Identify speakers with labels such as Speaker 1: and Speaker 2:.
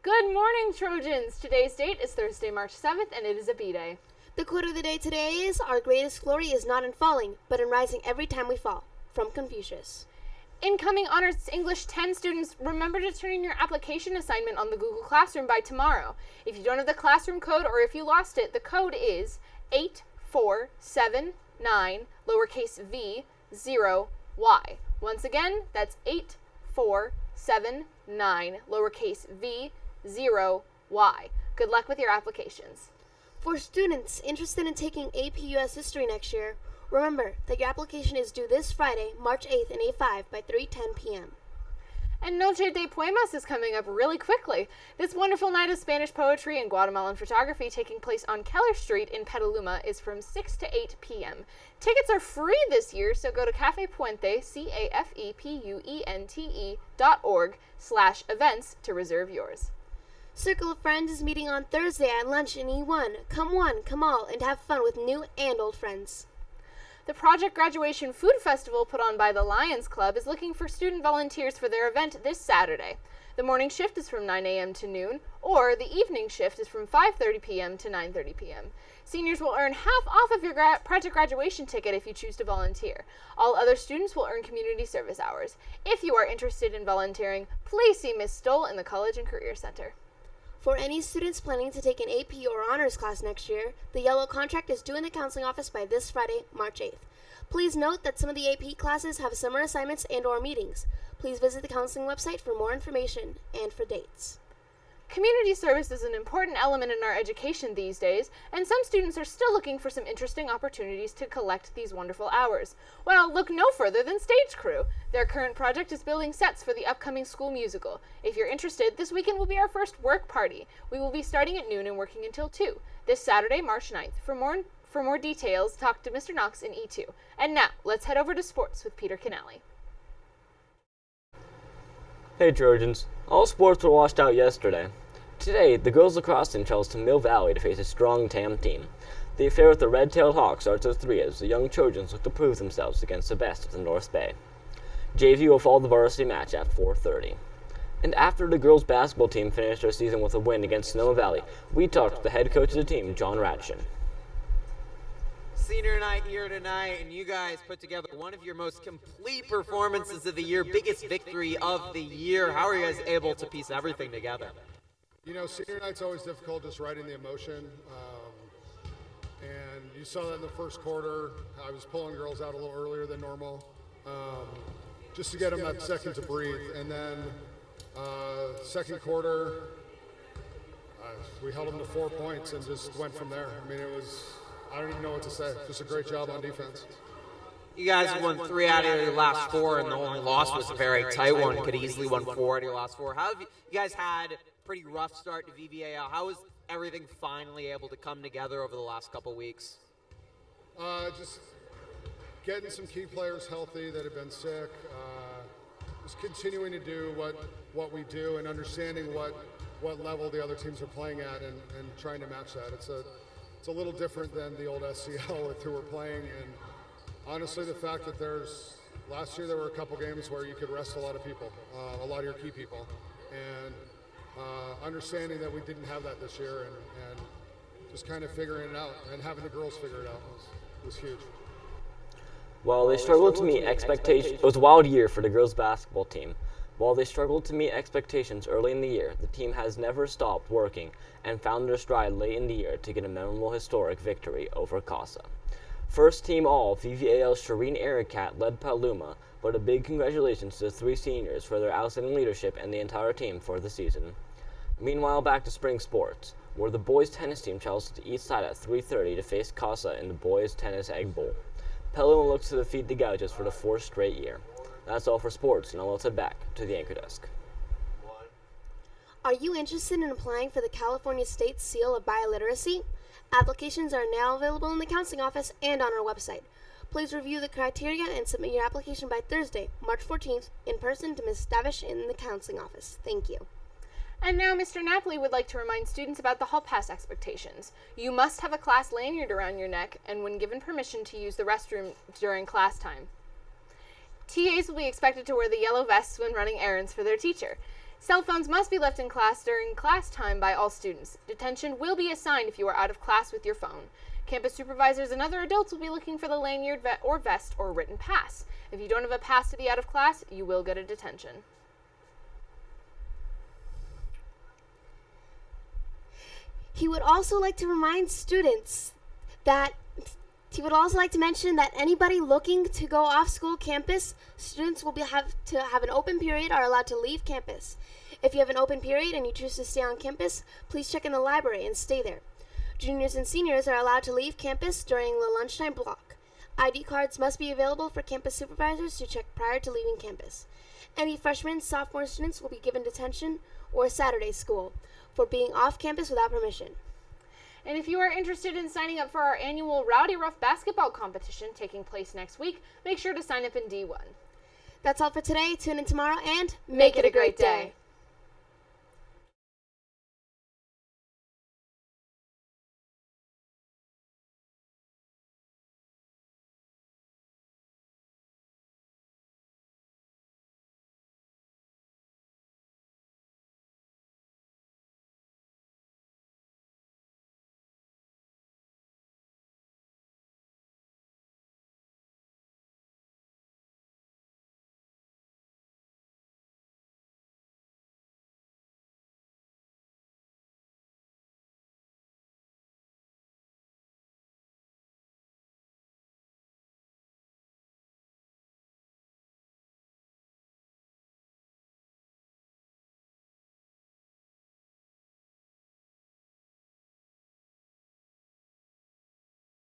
Speaker 1: Good morning, Trojans! Today's date is Thursday, March 7th, and it is a B-Day.
Speaker 2: The quote of the day today is, "Our greatest glory is not in falling, but in rising every time we fall," from Confucius.
Speaker 1: Incoming Honors English 10 students, remember to turn in your application assignment on the Google Classroom by tomorrow. If you don't have the classroom code or if you lost it, the code is 8479, lowercase v, 0y. Once again, that's 8479, lowercase v, 0y. Good luck with your applications.
Speaker 2: For students interested in taking AP US History next year, remember that your application is due this Friday, March 8th in A5 by 3:10 p.m.
Speaker 1: And Noche de Poemas is coming up really quickly. This wonderful night of Spanish poetry and Guatemalan photography taking place on Keller Street in Petaluma is from 6 to 8 p.m. Tickets are free this year, so go to cafepuente, cafepuente.org/events to reserve yours.
Speaker 2: Circle of Friends is meeting on Thursday at lunch in E1. Come one, come all, and have fun with new and old friends.
Speaker 1: The Project Graduation Food Festival put on by the Lions Club is looking for student volunteers for their event this Saturday. The morning shift is from 9 a.m. to noon, or the evening shift is from 5:30 p.m. to 9:30 p.m. Seniors will earn half off of your project graduation ticket if you choose to volunteer. All other students will earn community service hours. If you are interested in volunteering, please see Ms. Stoll in the College and Career Center.
Speaker 2: For any students planning to take an AP or honors class next year, the yellow contract is due in the counseling office by this Friday, March 8th. Please note that some of the AP classes have summer assignments and/or meetings. Please visit the counseling website for more information and for dates.
Speaker 1: Community service is an important element in our education these days, and some students are still looking for some interesting opportunities to collect these wonderful hours. Well, look no further than Stage Crew. Their current project is building sets for the upcoming school musical. If you're interested, this weekend will be our first work party. We will be starting at noon and working until 2, this Saturday, March 9th. For more details, talk to Mr. Knox in E2. And now, let's head over to sports with Peter Canale.
Speaker 3: Hey Trojans, all sports were washed out yesterday. Today, the girls lacrosse team travels to Mill Valley to face a strong TAM team. The affair with the red-tailed Hawks starts at 3 as the young Trojans look to prove themselves against the best of the North Bay. JV will follow the varsity match at 4:30. And after the girls basketball team finished their season with a win against Sonoma Valley, we talked to the head coach of the team, John Radishin.
Speaker 4: Senior night here tonight, and you guys put together one of your most complete performances of the year, biggest victory of the year. How are you guys able to piece everything together?
Speaker 5: You know, senior night's always difficult, just riding the emotion. And you saw that in the first quarter. I was pulling girls out a little earlier than normal, just to get them that second to breathe. And then second quarter, we held them to 4 points and just went from there. I mean, I don't even know what to say. Just a great job on defense.
Speaker 4: You guys won 3 out of your last 4, and the only loss was a very tight one. Could easily won 4 out of your last 4. How have you guys had a pretty rough start to VVAL? How was everything finally able to come together over the last couple weeks?
Speaker 5: Just getting some key players healthy that have been sick. Just continuing to do what we do and understanding what level the other teams are playing at and trying to match that. It's a little different than the old SCL with who we're playing, and honestly the fact that last year there were a couple games where you could rest a lot of people, a lot of your key people, and understanding that we didn't have that this year and just kind of figuring it out and having the girls figure it out was huge.
Speaker 3: While they struggled to meet expectations, it was a wild year for the girls basketball team. While they struggled to meet expectations early in the year, the team has never stopped working and found their stride late in the year to get a memorable historic victory over Casa. First team all, VVAL Shireen Ericat led Petaluma, but a big congratulations to the 3 seniors for their outstanding leadership and the entire team for the season. Meanwhile, back to spring sports, where the boys tennis team travels to the east side at 3:30 to face Casa in the boys tennis egg bowl. Petaluma looks to defeat the Gauchos for the 4th straight year. That's all for sports. Now let's head back to the anchor desk.
Speaker 2: Are you interested in applying for the California State Seal of Bioliteracy? Applications are now available in the counseling office and on our website. Please review the criteria and submit your application by Thursday, March 14th, in person to Ms. Stavish in the counseling office. Thank you.
Speaker 1: And now Mr. Napoli would like to remind students about the hall pass expectations. You must have a class lanyard around your neck and when given permission to use the restroom during class time. TAs will be expected to wear the yellow vests when running errands for their teacher. Cell phones must be left in class during class time by all students. Detention will be assigned if you are out of class with your phone. Campus supervisors and other adults will be looking for the lanyard or vest or written pass. If you don't have a pass to be out of class, you will get a detention.
Speaker 2: He would also like to remind students that he would also like to mention that anybody looking to go off school campus, students will have to have an open period, are allowed to leave campus. If you have an open period and you choose to stay on campus, please check in the library and stay there. Juniors and seniors are allowed to leave campus during the lunchtime block. ID cards must be available for campus supervisors to check prior to leaving campus. Any freshmen, sophomore students will be given detention or Saturday school for being off campus without permission.
Speaker 1: And if you are interested in signing up for our annual Rowdy Rough basketball competition taking place next week, make sure to sign up in D1.
Speaker 2: That's all for today. Tune in tomorrow and
Speaker 1: Make it a great day.